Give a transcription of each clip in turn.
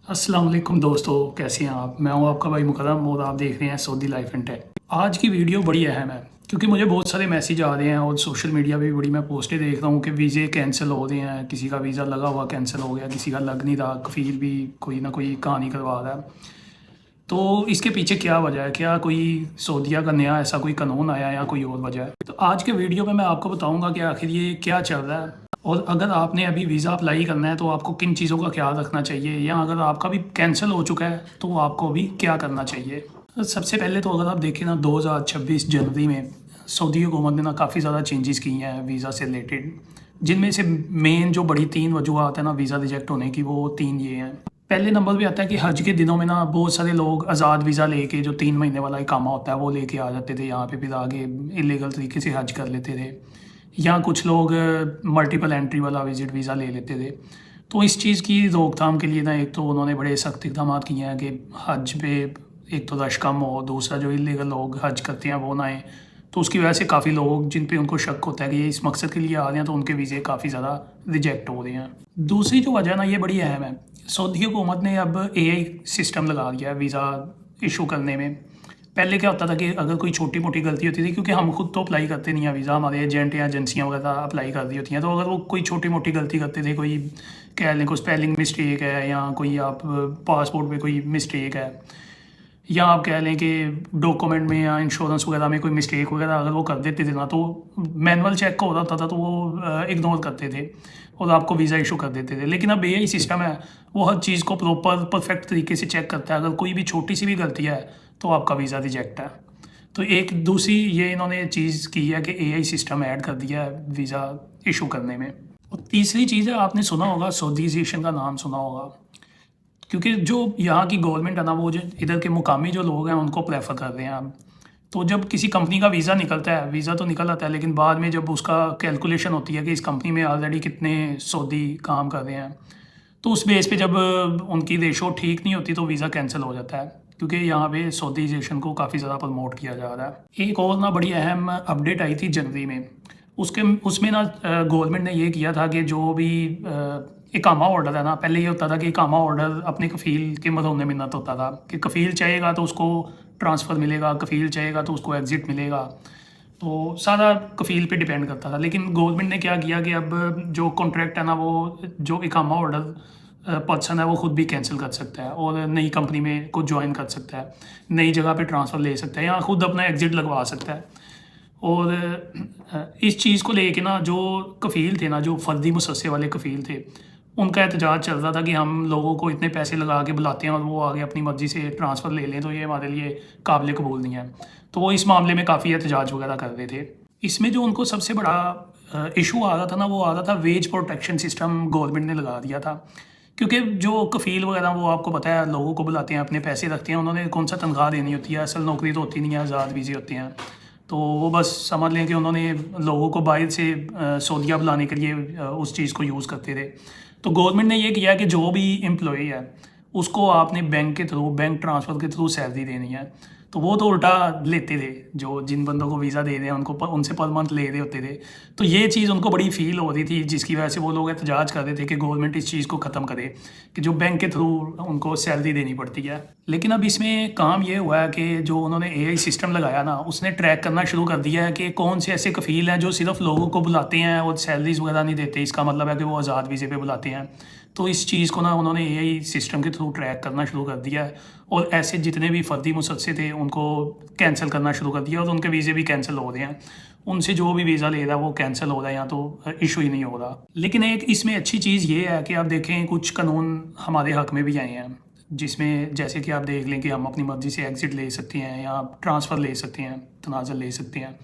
अस्सलाम वालेकुम दोस्तों, कैसे हैं आप? मैं हूं आपका भाई मुकर्रम और आप देख रहे हैं सऊदी लाइफ एंड टेक। आज की वीडियो बड़ी अहम है क्योंकि मुझे बहुत सारे मैसेज आ रहे हैं और सोशल मीडिया पे भी बड़ी मैं पोस्टें देख रहा हूं कि वीज़े कैंसिल हो रहे हैं। किसी का वीज़ा लगा हुआ कैंसिल हो गया, किसी का लग नहीं रहा, कफ़ील भी कोई ना कोई कहानी करवा रहा है। तो इसके पीछे क्या वजह है? क्या कोई सऊदीया का नया ऐसा कोई कानून आया है या कोई और वजह है? तो आज के वीडियो में मैं आपको बताऊंगा कि आखिर ये क्या चल रहा है और अगर आपने अभी वीज़ा अप्लाई करना है तो आपको किन चीज़ों का ख्याल रखना चाहिए, या अगर आपका भी कैंसिल हो चुका है तो आपको भी क्या करना चाहिए। तो सबसे पहले तो अगर आप देखें ना, 2026 जनवरी में सऊदी हुकूमत ने ना काफ़ी ज़्यादा चेंजेस की हैं वीज़ा से रिलेटेड, जिनमें से मेन जो बड़ी तीन वजूहत है ना वीज़ा रिजेक्ट होने की, वो तीन ये हैं। पहले नंबर पे आता है कि हज के दिनों में ना बहुत सारे लोग आज़ाद वीज़ा लेके, जो 3 महीने वाला इकामा होता है वो लेके आ जाते थे यहाँ पे, फिर आगे इलीगल तरीके से हज कर लेते थे। या कुछ लोग मल्टीपल एंट्री वाला विजिट वीज़ा ले लेते थे। तो इस चीज़ की रोकथाम के लिए ना, एक तो उन्होंने बड़े सख्त इकदाम किए हैं कि हज पे एक तो रश कम हो, दूसरा जो इलीगल लोग हज करते हैं वो ना आए। तो उसकी वजह से काफ़ी लोग जिन पे उनको शक होता है कि ये इस मकसद के लिए आ रहे हैं, तो उनके वीज़े काफ़ी ज़्यादा रिजेक्ट हो रहे हैं। दूसरी जो वजह ना, ये बड़ी अहम है। सऊदी हुकूमत ने अब एआई सिस्टम लगा दिया है वीज़ा इशू करने में। पहले क्या होता था कि अगर कोई छोटी मोटी गलती होती थी, क्योंकि हम खुद तो अप्लाई करते नहीं है वीज़ा, हमारे एजेंट या एजेंसियाँ वगैरह अप्लाई कर दी होती हैं, तो अगर वो कोई छोटी मोटी गलती करते थे, कोई कह लें कोई स्पेलिंग मिस्टेक है, या कोई आप पासपोर्ट में कोई मिस्टेक है, या आप कह लें कि डॉक्यूमेंट में या इंश्योरेंस वगैरह में कोई मिस्टेक वगैरह अगर वो कर देते थे ना, तो मैनुअल चेक का हो रहा था तो वो इग्नोर करते थे और आपको वीज़ा इशू कर देते थे। लेकिन अब एआई सिस्टम है, वो हर चीज़ को प्रॉपर परफेक्ट तरीके से चेक करता है। अगर कोई भी छोटी सी भी गलती है तो आपका वीज़ा रिजेक्ट है। तो एक दूसरी ये इन्होंने चीज़ की है कि एआई सिस्टम ऐड कर दिया है वीज़ा इशू करने में। और तीसरी चीज़ है, आपने सुना होगा सऊदीज़ेशन का नाम सुना होगा, क्योंकि जो यहाँ की गवर्नमेंट है ना, वो जो इधर के मुकामी जो लोग हैं उनको प्रेफर कर रहे हैं अब। तो जब किसी कंपनी का वीज़ा निकलता है, वीज़ा तो निकल आता है, लेकिन बाद में जब उसका कैलकुलेशन होती है कि इस कंपनी में ऑलरेडी कितने सऊदी काम कर रहे हैं, तो उस बेस पे जब उनकी रेशो ठीक नहीं होती तो वीज़ा कैंसिल हो जाता है, क्योंकि यहाँ पे सऊदीजेशन को काफ़ी ज़्यादा प्रमोट किया जा रहा है। एक और ना बड़ी अहम अपडेट आई थी जनवरी में, उसके उसमें ना गवर्नमेंट ने ये किया था कि जो भी इकामा ऑर्डर है ना, पहले ये होता था कि इकामा ऑर्डर अपने कफ़ील के मरहून मिन्नत होता था कि कफ़ील चाहेगा तो उसको ट्रांसफ़र मिलेगा, कफ़ील चाहेगा तो उसको एग्ज़िट मिलेगा। तो सारा कफ़ील पे डिपेंड करता था। लेकिन गवर्नमेंट ने क्या किया कि अब जो कॉन्ट्रैक्ट है ना, वो जो इकामा ऑर्डर पर्सन है वो खुद भी कैंसिल कर सकता है और नई कंपनी में को ज्वाइन कर सकता है, नई जगह पे ट्रांसफ़र ले सकता है, या खुद अपना एग्ज़िट लगवा सकता है। और इस चीज़ को लेके ना, जो कफ़ील थे ना, जो फ़र्दी मुसस्से वाले कफ़ील थे, उनका एहतजाज चल रहा था कि हम लोगों को इतने पैसे लगा के बुलाते हैं और वो आगे अपनी मर्ज़ी से ट्रांसफ़र ले लें, तो ये हमारे लिए काबिल कबूल नहीं है। तो वो इस मामले में काफ़ी एहतजाज वगैरह कर रहे थे। इसमें जो उनको सबसे बड़ा इशू आ रहा था ना, वो आ रहा था वेज प्रोटेक्शन सिस्टम गवर्नमेंट ने लगा दिया था। क्योंकि जो कफ़ील वगैरह, वो आपको पता है लोगों को बुलाते हैं, अपने पैसे रखते हैं, उन्होंने कौन सा तनख्वाह देनी होती है, असल नौकरी तो होती नहीं है, आज़ाद वीज़े होते हैं। तो वो बस समझ लें कि उन्होंने लोगों को बाहर से सऊदीया बुलाने के लिए उस चीज़ को यूज़ करते थे। तो गवर्नमेंट ने ये किया कि जो भी एम्प्लॉई है उसको आपने बैंक के थ्रू, बैंक ट्रांसफ़र के थ्रू सैलरी देनी है। तो वो तो उल्टा लेते थे, जो जिन बंदों को वीज़ा दे रहे हैं उनको उनसे पर मंथ ले रहे होते थे। तो ये चीज़ उनको बड़ी फील हो रही थी, जिसकी वजह से वो लोग एहतजाज कर रहे थे कि गवर्नमेंट इस चीज़ को ख़त्म करे कि जो बैंक के थ्रू उनको सैलरी देनी पड़ती है। लेकिन अब इसमें काम ये हुआ है कि जो उन्होंने एआई सिस्टम लगाया ना, उसने ट्रैक करना शुरू कर दिया है कि कौन से ऐसे कफ़ील हैं जो सिर्फ लोगों को बुलाते हैं और सैलरीज वगैरह नहीं देते। इसका मतलब है कि वो आज़ाद वीज़े पे बुलाते हैं। तो इस चीज़ को ना उन्होंने एआई सिस्टम के थ्रू ट्रैक करना शुरू कर दिया है, और ऐसे जितने भी फर्दी मुसस्से थे उनको कैंसिल करना शुरू कर दिया, और उनके वीज़े भी कैंसिल हो रहे हैं। उनसे जो भी वीज़ा ले रहा है वो कैंसिल हो रहा है, या तो इशू ही नहीं हो रहा। लेकिन एक इसमें अच्छी चीज़ ये है कि आप देखें कुछ कानून हमारे हक़ में भी आए हैं, जिसमें जैसे कि आप देख लें कि हम अपनी मर्ज़ी से एग्ज़िट ले सकते हैं, या ट्रांसफ़र ले सकते हैं, तनाज़ुल ले सकते हैं।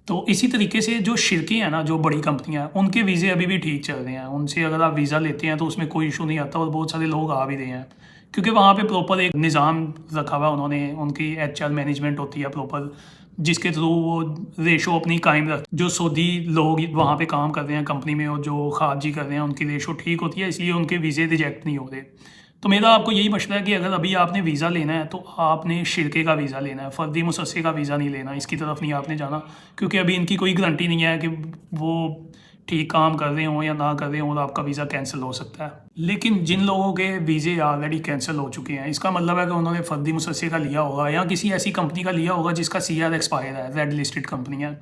तो इसी तरीके से जो शिरके हैं ना, जो बड़ी कंपनियां हैं, उनके वीज़े अभी भी ठीक चल रहे हैं। उनसे अगर आप वीज़ा लेते हैं तो उसमें कोई इशू नहीं आता, और बहुत सारे लोग आ भी रहे हैं, क्योंकि वहाँ पे प्रॉपर एक निज़ाम रखा हुआ है उन्होंने। उनकी एचआर मैनेजमेंट होती है प्रॉपर, जिसके थ्रू वो रेशो अपनी कायम रख, जो सऊदी लोग वहाँ पे काम कर रहे हैं कंपनी में और जो खारजी कर रहे हैं, उनकी रेशो ठीक होती है, इसलिए उनके वीज़े रिजेक्ट नहीं हो रहे। तो मेरा आपको यही मशवरा है कि अगर अभी आपने वीज़ा लेना है तो आपने शिरके का वीज़ा लेना है, फ़र्दी मुसस्से का वीज़ा नहीं लेना, इसकी तरफ नहीं आपने जाना, क्योंकि अभी इनकी कोई गारंटी नहीं है कि वो ठीक काम कर रहे हो या ना कर रहे हो तो आपका वीज़ा कैंसिल हो सकता है। लेकिन जिन लोगों के वीज़े ऑलरेडी कैंसिल हो चुके हैं, इसका मतलब है कि उन्होंने फर्दी मुसस्से का लिया होगा या किसी ऐसी कंपनी का लिया होगा जिसका CR एक्सपायर है, रेड लिस्टेड कंपनी है।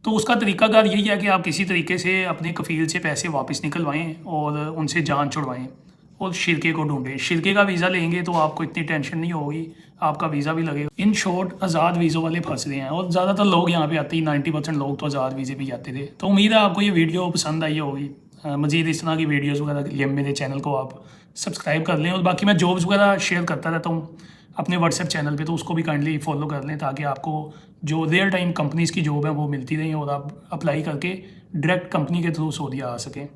तो उसका तरीकाकार यही है कि आप किसी तरीके से अपने कफ़ील से पैसे वापस निकलवाएं और उनसे जान छुड़वाएं और शिरके को ढूंढें। शिरके का वीज़ा लेंगे तो आपको इतनी टेंशन नहीं होगी, आपका वीज़ा भी लगेगा। इन शॉर्ट आज़ाद वीज़ों वाले फंस रहे हैं और ज़्यादातर लोग यहाँ पे आते ही 90% लोग तो आज़ाद वीज़े भी जाते थे। तो उम्मीद है आपको ये वीडियो पसंद आई होगी। मज़ीद इस तरह की वीडियोज़ वगैरह के लिए मेरे चैनल को आप सब्सक्राइब कर लें और बाकी मैं जॉब्स वगैरह शेयर करता रहता हूँ अपने व्हाट्सएप चैनल पे, तो उसको भी काइंडली फॉलो कर लें ताकि आपको जो रियल टाइम कंपनीज़ की जॉब है वो मिलती रही और आप अप्लाई करके डायरेक्ट कंपनी के थ्रू सऊदी आ सकें।